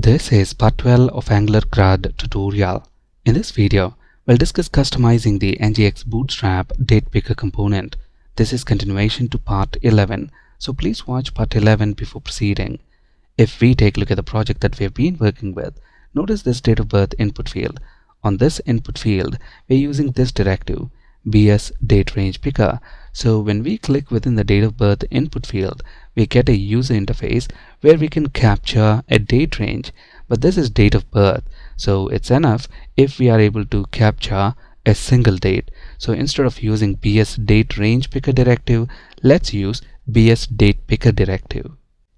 This is part 12 of Angular CRUD tutorial. In this video, we'll discuss customizing the NGX bootstrap datepicker component. This is continuation to part 11, so please watch part 11 before proceeding. If we take a look at the project that we have been working with, notice this date of birth input field. On this input field, we're using this directive, bs date range picker. So when we click within the date of birth input field, we get a user interface where we can capture a date range, but this is date of birth, so it's enough if we are able to capture a single date. So instead of using bs date range picker directive, let's use bs date picker directive.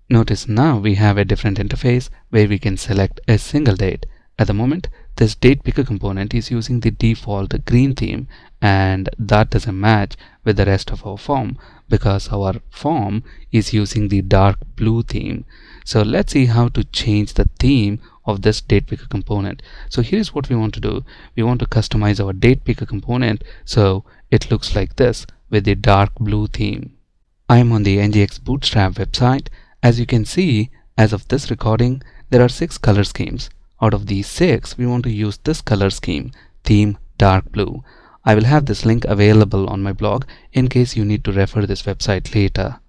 Notice now we have a different interface where we can select a single date. At the moment, this date picker component is using the default green theme, and that doesn't match with the rest of our form because our form is using the dark blue theme. So let's see how to change the theme of this date picker component. So here's what we want to do. We want to customize our date picker component so it looks like this with the dark blue theme. I am on the NGX bootstrap website. As you can see, as of this recording, there are 6 color schemes. Out of these 6, we want to use this color scheme, theme dark blue. I will have this link available on my blog in case you need to refer this website later.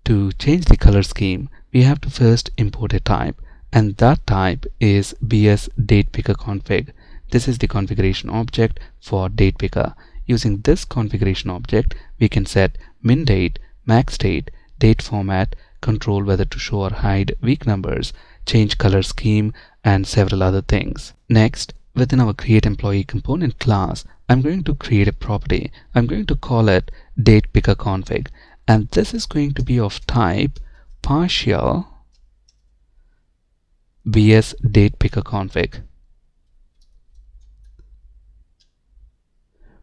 To change the color scheme, we have to first import a type, and that type is bs datepicker config. This is the configuration object for datepicker. Using this configuration object, we can set min date, max date, date format, control whether to show or hide week numbers, change color scheme, and several other things. Next, within our create employee component class, I'm going to create a property. I'm going to call it datepicker config, and this is going to be of type partial bs datepicker config.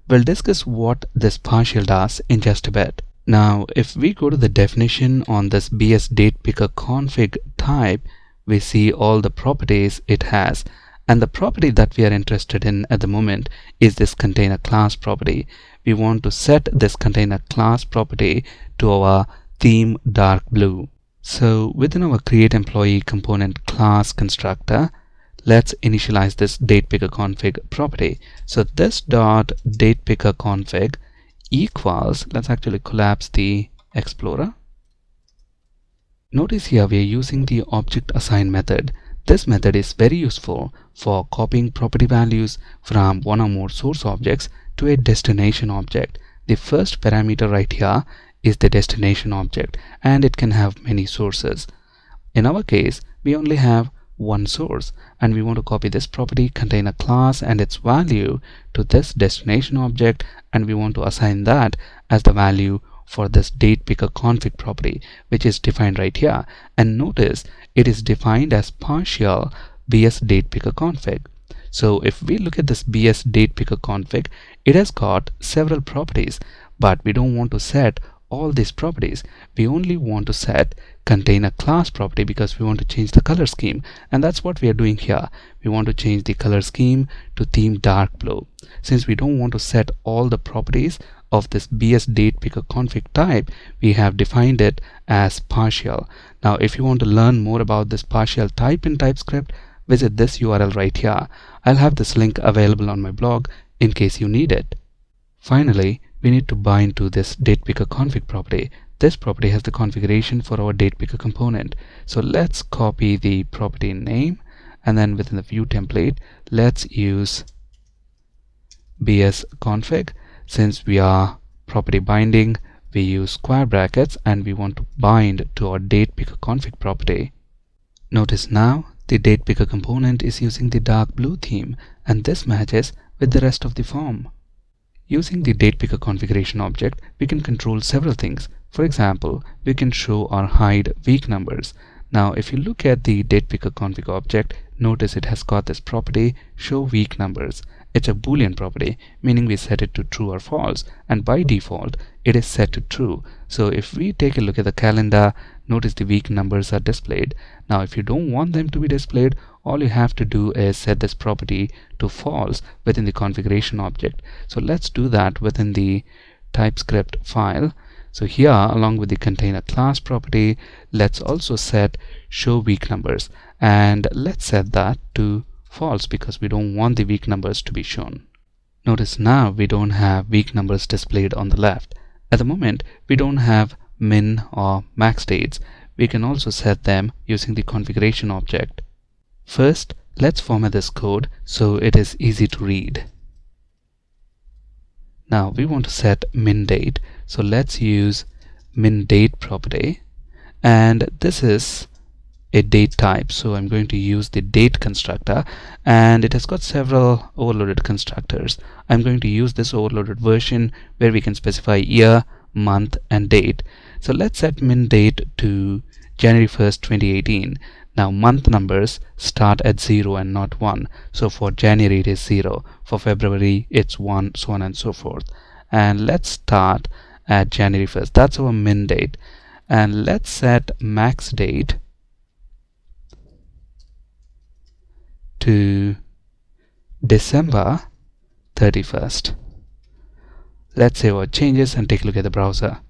We'll discuss what this partial does in just a bit. Now, if we go to the definition on this bs datepicker config type, we see all the properties it has, and the property that we are interested in at the moment is this container class property. We want to set this container class property to our theme dark blue. So within our create employee component class constructor, let's initialize this datepicker config property. So this dot datepicker config equals, let's actually collapse the explorer. Notice here we are using the object assign method. This method is very useful for copying property values from one or more source objects to a destination object. The first parameter right here is the destination object, and it can have many sources. In our case, we only have one source, and we want to copy this property container class and its value to this destination object, and we want to assign that as the value for this datepicker config property, which is defined right here. And notice it is defined as partial bs datepicker config. So if we look at this bs datepicker config, it has got several properties, but we don't want to set all these properties. We only want to set container class property because we want to change the color scheme, and that's what we are doing here. We want to change the color scheme to theme dark blue. Since we don't want to set all the properties of this bs datepicker config type, we have defined it as partial. Now if you want to learn more about this partial type in TypeScript, visit this URL right here. I'll have this link available on my blog in case you need it. Finally, we need to bind to this datepicker config property. This property has the configuration for our datepicker component. So let's copy the property name, and then within the view template, let's use bs config. Since we are property binding, we use square brackets, and we want to bind to our datepicker config property. Notice now the datepicker component is using the dark blue theme, and this matches with the rest of the form. Using the datepicker configuration object, we can control several things. For example, we can show or hide week numbers. Now if you look at the datepicker config object, notice it has got this property show week numbers. It's a boolean property, meaning we set it to true or false, and by default it is set to true. So if we take a look at the calendar, notice the week numbers are displayed. Now if you don't want them to be displayed, all you have to do is set this property to false within the configuration object. So let's do that within the TypeScript file. So here, along with the container class property, let's also set show week numbers, and let's set that to false because we don't want the week numbers to be shown. Notice now we don't have week numbers displayed on the left. At the moment, we don't have min or max dates. We can also set them using the configuration object. First, let's format this code so it is easy to read. Now we want to set min date, so let's use min date property, and this is a date type, so I'm going to use the date constructor, and it has got several overloaded constructors. I'm going to use this overloaded version where we can specify year, month and date. So let's set min date to January 1st 2018. Now month numbers start at 0 and not 1, so for January it is 0, for February it's 1, so on and so forth. And let's start at January 1st. That's our min date. And let's set max date to December 31st. Let's save our changes and take a look at the browser.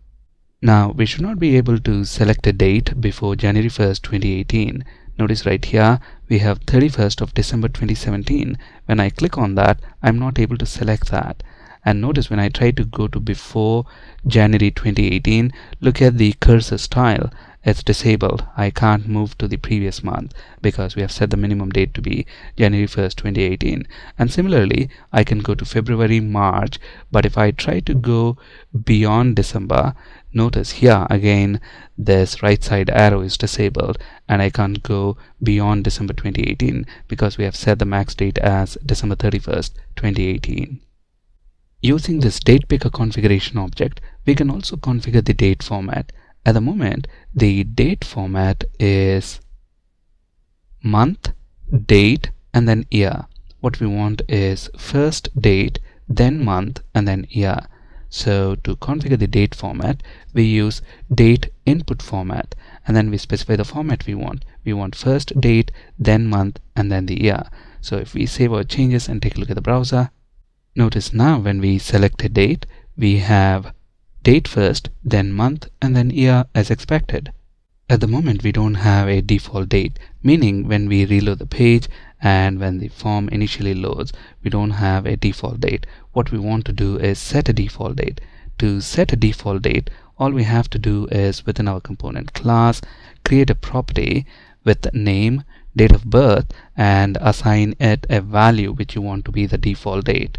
Now we should not be able to select a date before January 1st 2018. Notice right here we have 31st of December 2017. When I click on that, I'm not able to select that. And notice when I try to go to before January 2018, look at the cursor style. It's disabled. I can't move to the previous month because we have set the minimum date to be January 1st 2018. And similarly, I can go to February, March, but if I try to go beyond December, notice here again this right side arrow is disabled and I can't go beyond December 2018 because we have set the max date as December 31st 2018. Using this date picker configuration object, we can also configure the date format. At the moment, the date format is month, date, and then year. What we want is first date, then month, and then year. So to configure the date format, we use date input format, and then we specify the format we want. We want first date, then month, and then the year. So if we save our changes and take a look at the browser, notice now when we select a date, we have date first, then month, and then year as expected. At the moment, we don't have a default date, meaning when we reload the page and when the form initially loads, we don't have a default date. What we want to do is set a default date. To set a default date, all we have to do is within our component class, create a property with name, date of birth, and assign it a value which you want to be the default date.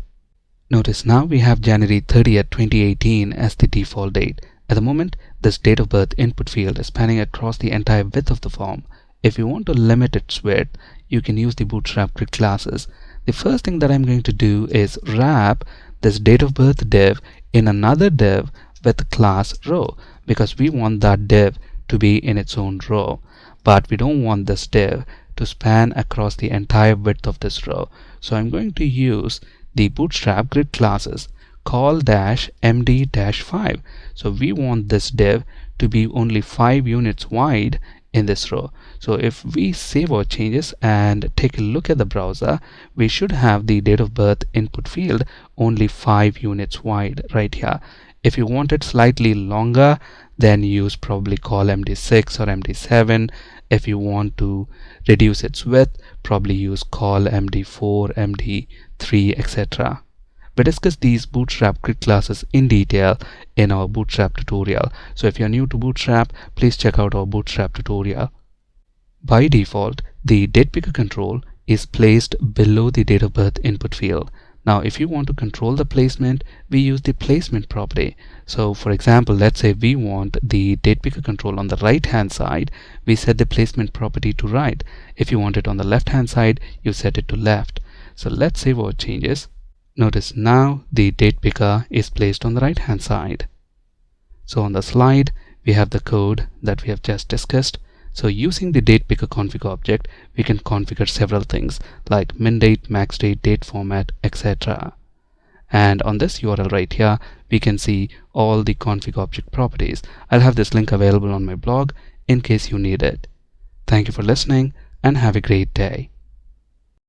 Notice now we have January 30th 2018 as the default date. At the moment, this date of birth input field is spanning across the entire width of the form. If you want to limit its width, you can use the bootstrap grid classes. The first thing that I'm going to do is wrap this date of birth div in another div with class row, because we want that div to be in its own row, but we don't want this div to span across the entire width of this row. So I'm going to use the bootstrap grid classes call -md-5. So we want this div to be only 5 units wide in this row. So if we save our changes and take a look at the browser, we should have the date of birth input field only 5 units wide right here. If you want it slightly longer, then use probably call md6 or md7. If you want to reduce its width, probably use call md4, md3, etc. We discussed these bootstrap grid classes in detail in our bootstrap tutorial. So if you're new to bootstrap, please check out our bootstrap tutorial. By default, the date picker control is placed below the date of birth input field. Now if you want to control the placement, we use the placement property. So for example, let's say we want the date picker control on the right hand side, we set the placement property to right. If you want it on the left hand side, you set it to left. So let's save our changes. Notice now the date picker is placed on the right hand side. So on the slide, we have the code that we have just discussed. So using the date picker config object, we can configure several things like min date, max date, date format, etc. And on this URL right here, we can see all the config object properties. I'll have this link available on my blog in case you need it. Thank you for listening and have a great day.